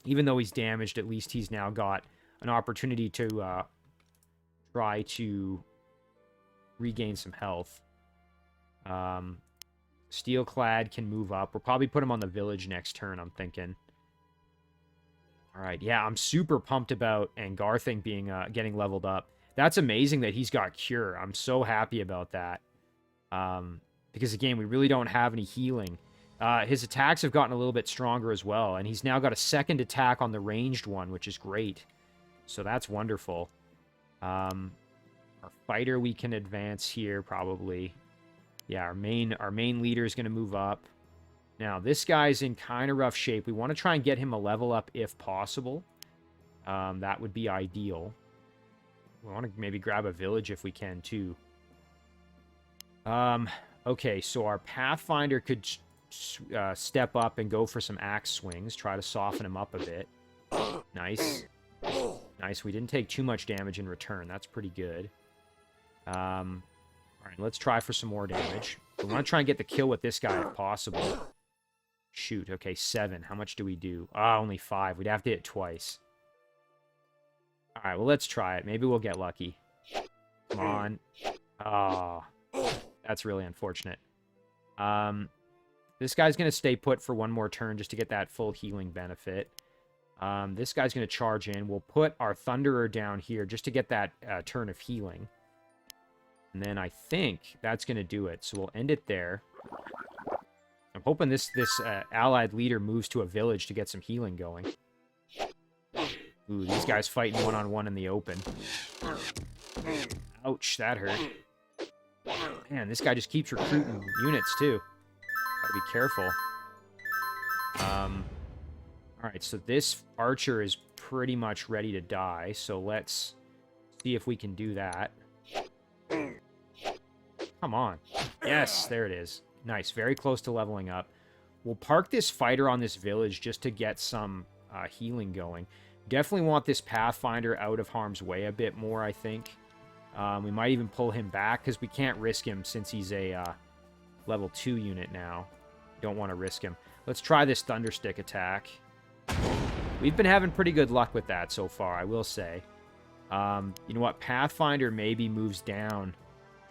Even though he's damaged, at least he's now got an opportunity to try to regain some health. Steelclad can move up. We'll probably put him on the village next turn, I'm thinking. All right, yeah, I'm super pumped about Angarthing being getting leveled up. That's amazing that he's got Cure. I'm so happy about that. Because, again, we really don't have any healing. His attacks have gotten a little bit stronger as well, and he's now got a second attack on the ranged one, which is great. So that's wonderful. Our fighter we can advance here, probably. Yeah, our main leader is going to move up. Now, this guy's in kind of rough shape. We want to try and get him a level up if possible. That would be ideal. We want to maybe grab a village if we can, too. Okay, so our Pathfinder could... step up and go for some axe swings. Try to soften him up a bit. Nice. Nice. We didn't take too much damage in return. That's pretty good. All right, let's try for some more damage. We want to try and get the kill with this guy if possible. Shoot. Okay, 7. How much do we do? Only 5. We'd have to hit twice. All right, well, let's try it. Maybe we'll get lucky. Come on. Oh, that's really unfortunate. This guy's going to stay put for one more turn just to get that full healing benefit. This guy's going to charge in. We'll put our Thunderer down here just to get that turn of healing. And then I think that's going to do it. So we'll end it there. I'm hoping this allied leader moves to a village to get some healing going. Ooh, these guys fighting one-on-one in the open. Ouch, that hurt. Man, this guy just keeps recruiting units, too. Gotta be careful. Alright, so this archer is pretty much ready to die, so let's see if we can do that. Come on. Yes, there it is. Nice, very close to leveling up. We'll park this fighter on this village just to get some healing going. Definitely want this Pathfinder out of harm's way a bit more, I think. We might even pull him back, because we can't risk him since he's a level 2 unit now. Don't want to risk him. Let's try this Thunderstick attack. We've been having pretty good luck with that so far, I will say. You know what? Pathfinder maybe moves down,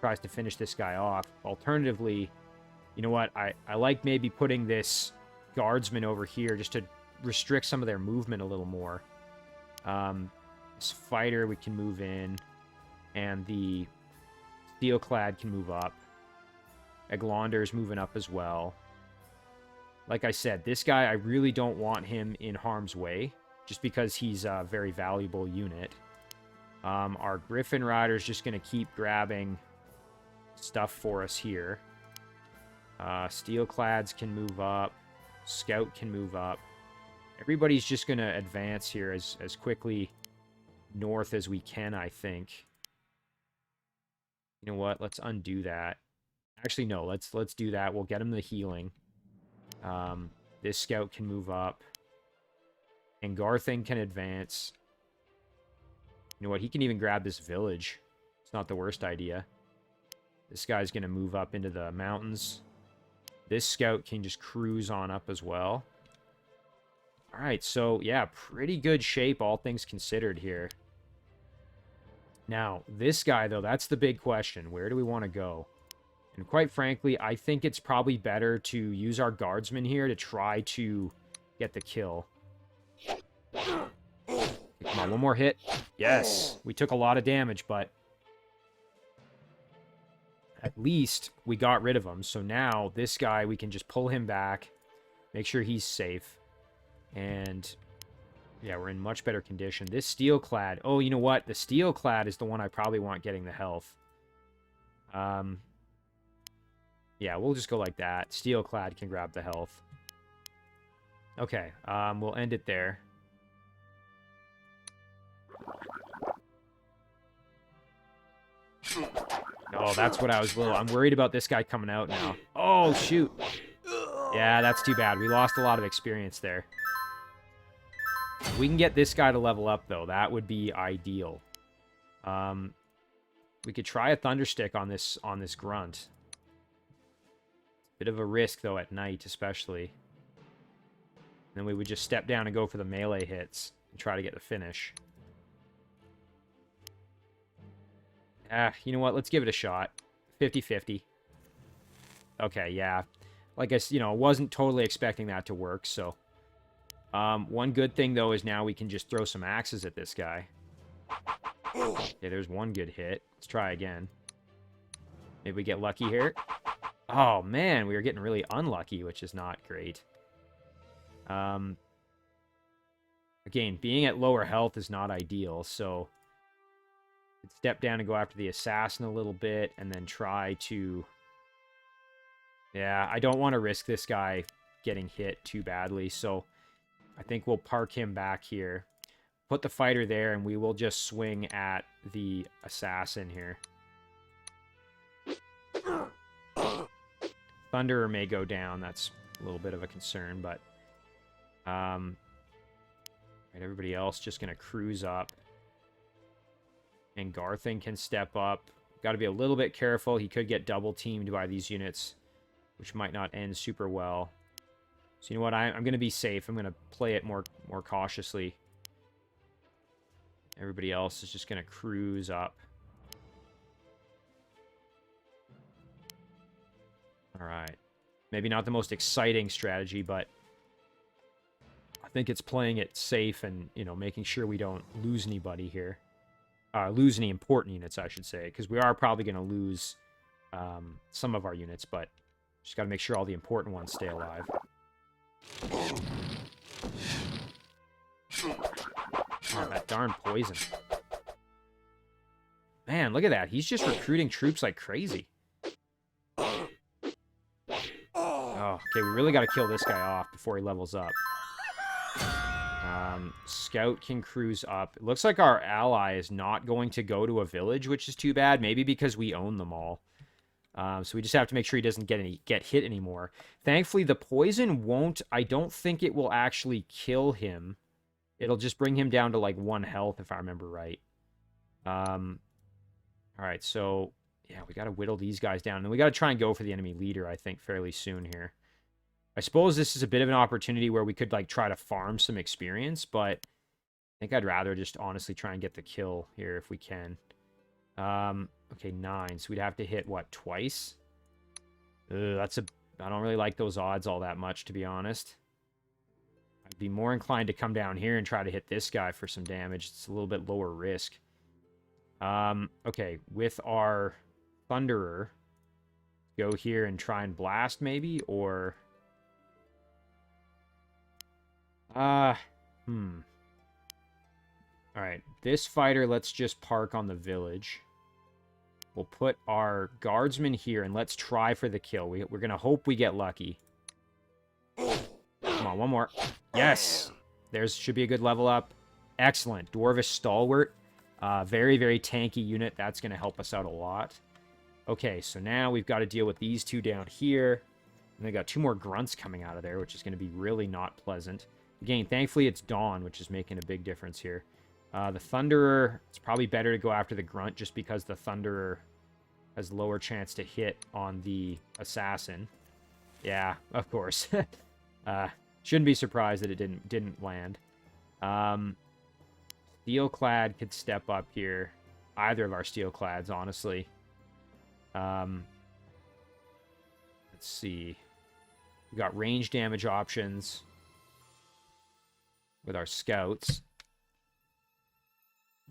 tries to finish this guy off. Alternatively, you know what? I like maybe putting this Guardsman over here just to restrict some of their movement a little more. This fighter we can move in, and the Steelclad can move up. Eglander's moving up as well. Like I said, this guy, I really don't want him in harm's way, just because he's a very valuable unit. Our Griffin Rider's just going to keep grabbing stuff for us here. Steelclads can move up. Scout can move up. Everybody's just going to advance here as quickly north as we can, I think. You know what? Let's undo that. Actually, no. Let's do that. We'll get him the healing. This scout can move up. And Garthing can advance. You know what? He can even grab this village. It's not the worst idea. This guy's going to move up into the mountains. This scout can just cruise on up as well. Alright, so yeah, pretty good shape, all things considered here. Now, this guy, though, that's the big question. Where do we want to go? And quite frankly, I think it's probably better to use our guardsmen here to try to get the kill. Okay, come on, one more hit. Yes, we took a lot of damage, but at least we got rid of him. So now, this guy, we can just pull him back, make sure he's safe. And, yeah, we're in much better condition. This steel-clad... Oh, you know what? The steel-clad is the one I probably want getting the health. Yeah, we'll just go like that. Steel-clad can grab the health. Okay, we'll end it there. Oh, that's what I was... I'm worried about this guy coming out now. Oh, shoot. Yeah, that's too bad. We lost a lot of experience there. If we can get this guy to level up, though, that would be ideal. We could try a Thunderstick on this grunt. Bit of a risk, though, at night, especially. Then we would just step down and go for the melee hits and try to get the finish. You know what? Let's give it a shot. 50-50. Okay, yeah. Like I said, you know, wasn't totally expecting that to work, so... one good thing, though, is now we can just throw some axes at this guy. Okay, there's one good hit. Let's try again. Maybe we get lucky here. Oh, man, we were getting really unlucky, which is not great. Again, being at lower health is not ideal, so... let's step down and go after the assassin a little bit, and then try to... Yeah, I don't want to risk this guy getting hit too badly, so... I think we'll park him back here. Put the fighter there, and we will just swing at the assassin here. Thunderer may go down. That's a little bit of a concern, but... right, everybody else just going to cruise up. And Garthing can step up. Got to be a little bit careful. He could get double-teamed by these units, which might not end super well. So you know what? I'm going to be safe. I'm going to play it more cautiously. Everybody else is just going to cruise up. All right. Maybe not the most exciting strategy, but I think it's playing it safe and, you know, making sure we don't lose anybody here. Lose any important units, I should say, because we are probably going to lose some of our units, but just got to make sure all the important ones stay alive. Oh, that darn poison. Man, look at that. He's just recruiting troops like crazy. Oh, okay, we really got to kill this guy off before he levels up. Scout can cruise up. It looks like our ally is not going to go to a village, which is too bad. Maybe because we own them all. So we just have to make sure he doesn't get hit anymore. Thankfully, the poison won't... I don't think it will actually kill him. It'll just bring him down to, like, 1 health, if I remember right. Alright, so... yeah, we gotta whittle these guys down. And we gotta try and go for the enemy leader, I think, fairly soon here. I suppose this is a bit of an opportunity where we could, like, try to farm some experience, but I think I'd rather just honestly try and get the kill here if we can. Okay, 9. So we'd have to hit, what, twice? That's a... I don't really like those odds all that much, to be honest. I'd be more inclined to come down here and try to hit this guy for some damage. It's a little bit lower risk. Okay, with our Thunderer, go here and try and blast, maybe, or... Alright, this fighter, let's just park on the village. We'll put our guardsmen here, and let's try for the kill. We're going to hope we get lucky. Come on, one more. Yes! there's should be a good level up. Excellent. Dwarvish Stalwart. Very, very tanky unit. That's going to help us out a lot. Okay, so now we've got to deal with these two down here. And they got 2 more grunts coming out of there, which is going to be really not pleasant. Again, thankfully it's dawn, which is making a big difference here. The Thunderer, it's probably better to go after the grunt just because the Thunderer has lower chance to hit on the assassin. Yeah, of course. Shouldn't be surprised that it didn't land. Steelclad could step up here. Either of our Steelclads, honestly. Let's see. We got range damage options with our scouts.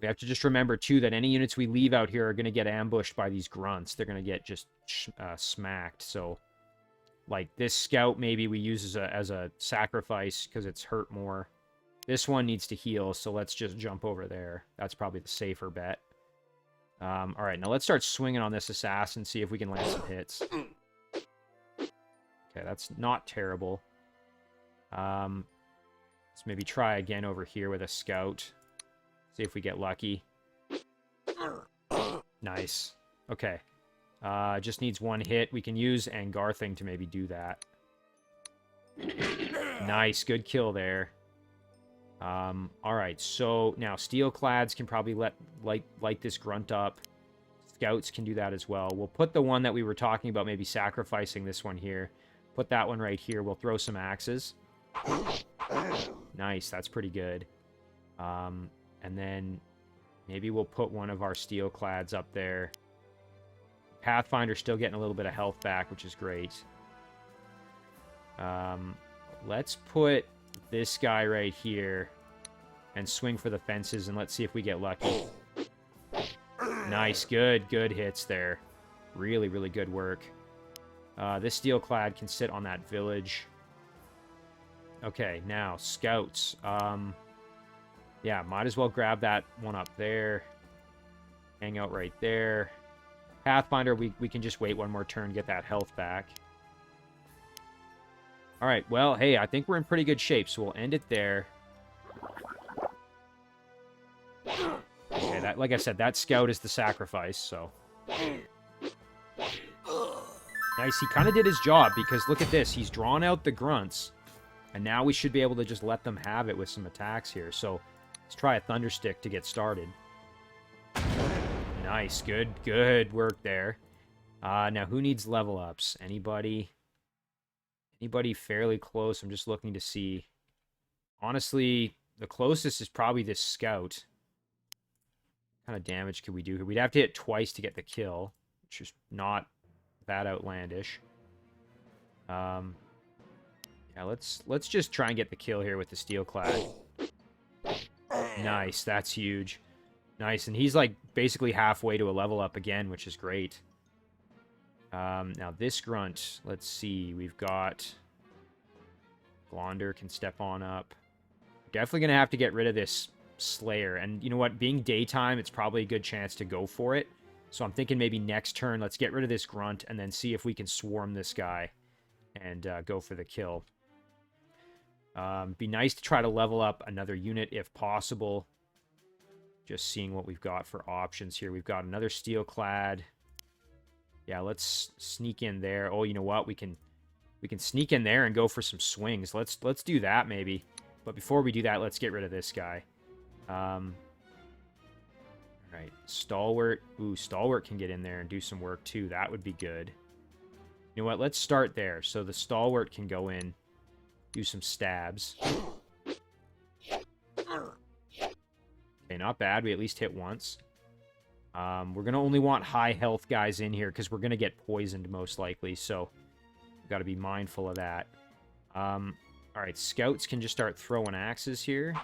We have to just remember, too, that any units we leave out here are going to get ambushed by these grunts. They're going to get just smacked. So, like, this scout maybe we use as a sacrifice because it's hurt more. This one needs to heal, so let's just jump over there. That's probably the safer bet. All right, now let's start swinging on this assassin, see if we can land some hits. Okay, that's not terrible. Let's maybe try again over here with a scout. See if we get lucky. Nice. Okay. Just needs 1 hit. We can use Angarthing to maybe do that. Nice. Good kill there. Alright, so now Steelclads can probably light this grunt up. Scouts can do that as well. We'll put the one that we were talking about, maybe sacrificing this one here. Put that one right here. We'll throw some axes. Nice, that's pretty good. And then maybe we'll put one of our Steelclads up there. Pathfinder's still getting a little bit of health back, which is great. Let's put this guy right here and swing for the fences, and let's see if we get lucky. Nice, good hits there. Really, really good work. This Steelclad can sit on that village. Okay, now, scouts. Yeah, might as well grab that one up there. Hang out right there. Pathfinder, we can just wait 1 more turn, get that health back. Alright, well, hey, I think we're in pretty good shape, so we'll end it there. Okay, that, like I said, that scout is the sacrifice, so... Nice, he kind of did his job, because look at this, he's drawn out the grunts, and now we should be able to just let them have it with some attacks here, so let's try a Thunderstick to get started. Nice, good work there. Now, who needs level ups? Anybody fairly close? I'm just looking to see. Honestly, the closest is probably this scout. What kind of damage could we do here? We'd have to hit twice to get the kill, which is not that outlandish. Yeah, let's just try and get the kill here with the Steelclad. Nice, that's huge. Nice, and he's like basically halfway to a level up again, which is great. Now this grunt, let's see, we've got Glonder can step on up. Definitely gonna have to get rid of this Slayer, and you know what, being daytime, it's probably a good chance to go for it. So I'm thinking maybe next turn, let's get rid of this grunt and then see if we can swarm this guy and go for the kill. Be nice to try to level up another unit if possible. Just seeing what we've got for options here. We've got another Steelclad. Yeah, let's sneak in there. Oh, you know what? We can sneak in there and go for some swings. Let's do that maybe. But before we do that, let's get rid of this guy. All right, Stalwart. Ooh, Stalwart can get in there and do some work too. That would be good. You know what? Let's start there. So the Stalwart can go in, do some stabs. Okay, not bad. We at least hit once. We're going to only want high health guys in here because we're going to get poisoned most likely, so we've got to be mindful of that. Alright, scouts can just start throwing axes here.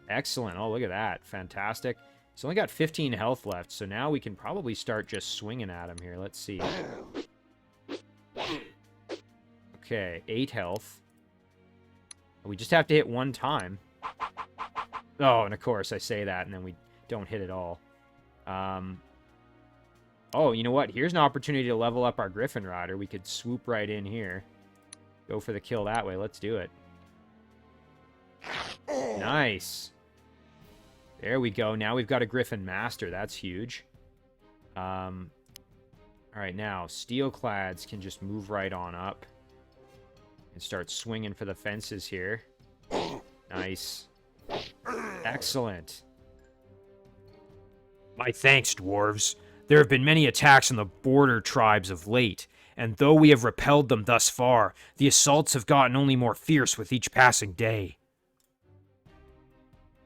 Excellent. Oh, look at that. Fantastic. He's only got 15 health left, so now we can probably start just swinging at him here. Let's see. Okay, 8 health. We just have to hit 1 time. Oh, and of course I say that, and then we don't hit at all. Oh, you know what? Here's an opportunity to level up our Griffin Rider. We could swoop right in here. Go for the kill that way. Let's do it. Nice. There we go. Now we've got a Griffin Master. That's huge. All right, now Steelclads can just move right on up and start swinging for the fences here. Nice. Excellent. My thanks, dwarves. There have been many attacks on the border tribes of late, and though we have repelled them thus far, the assaults have gotten only more fierce with each passing day.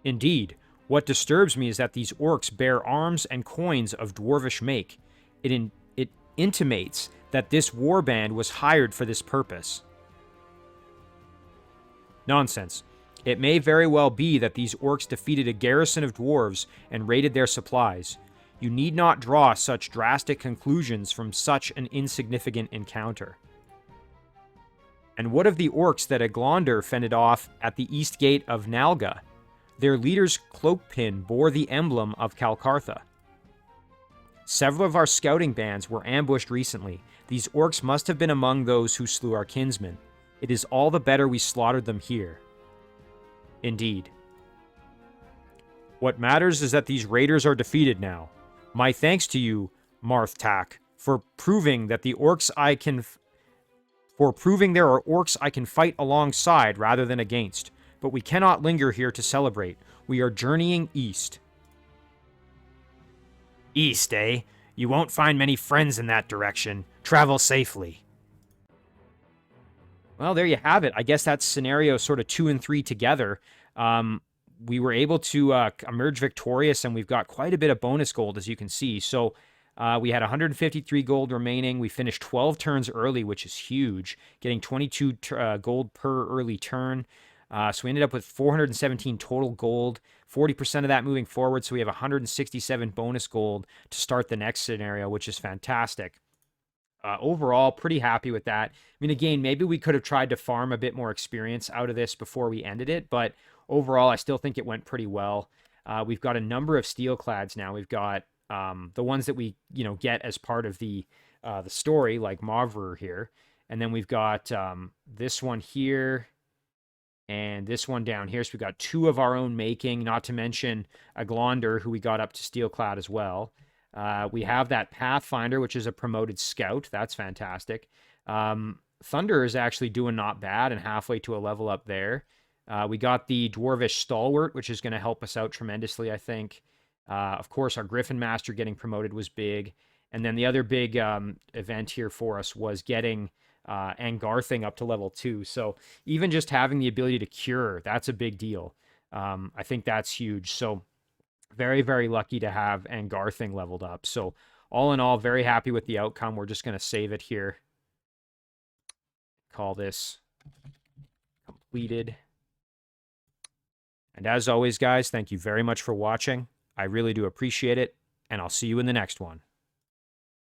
Indeed, what disturbs me is that these orcs bear arms and coins of dwarvish make. It intimates that this warband was hired for this purpose. Nonsense. It may very well be that these orcs defeated a garrison of dwarves and raided their supplies. You need not draw such drastic conclusions from such an insignificant encounter. And what of the orcs that Aglonder fended off at the east gate of Knalga? Their leader's cloak pin bore the emblem of Kal Kartha. Several of our scouting bands were ambushed recently. These orcs must have been among those who slew our kinsmen. It is all the better we slaughtered them here. Indeed. What matters is that these raiders are defeated now. My thanks to you, Marthtak, for proving that there are orcs I can fight alongside rather than against. But we cannot linger here to celebrate. We are journeying east. East, eh? You won't find many friends in that direction. Travel safely. Well, there you have it. I guess that's scenario sort of 2 and 3 together. We were able to emerge victorious, and we've got quite a bit of bonus gold, as you can see. So we had 153 gold remaining. We finished 12 turns early, which is huge, getting 22 gold per early turn. So we ended up with 417 total gold, 40% of that moving forward. So we have 167 bonus gold to start the next scenario, which is fantastic. Overall, pretty happy with that. I mean, again, maybe we could have tried to farm a bit more experience out of this before we ended it, but overall, I still think it went pretty well. We've got a number of Steelclads now. We've got the ones that we, get as part of the story, like Mavrer here, and then we've got this one here and this one down here. So we've got 2 of our own making, not to mention a Glonder, who we got up to Steelclad as well. We have that Pathfinder, which is a promoted scout. That's fantastic. Thunder is actually doing not bad and halfway to a level up there. We got the Dwarvish Stalwart, which is going to help us out tremendously, I think. Of course, our Griffin Master getting promoted was big. And then the other big event here for us was getting Angarthing up to level 2. So even just having the ability to cure, that's a big deal. I think that's huge. So very, very lucky to have Angarthing leveled up. So all in all, very happy with the outcome. We're just going to save it here. Call this completed. And as always, guys, thank you very much for watching. I really do appreciate it, and I'll see you in the next one.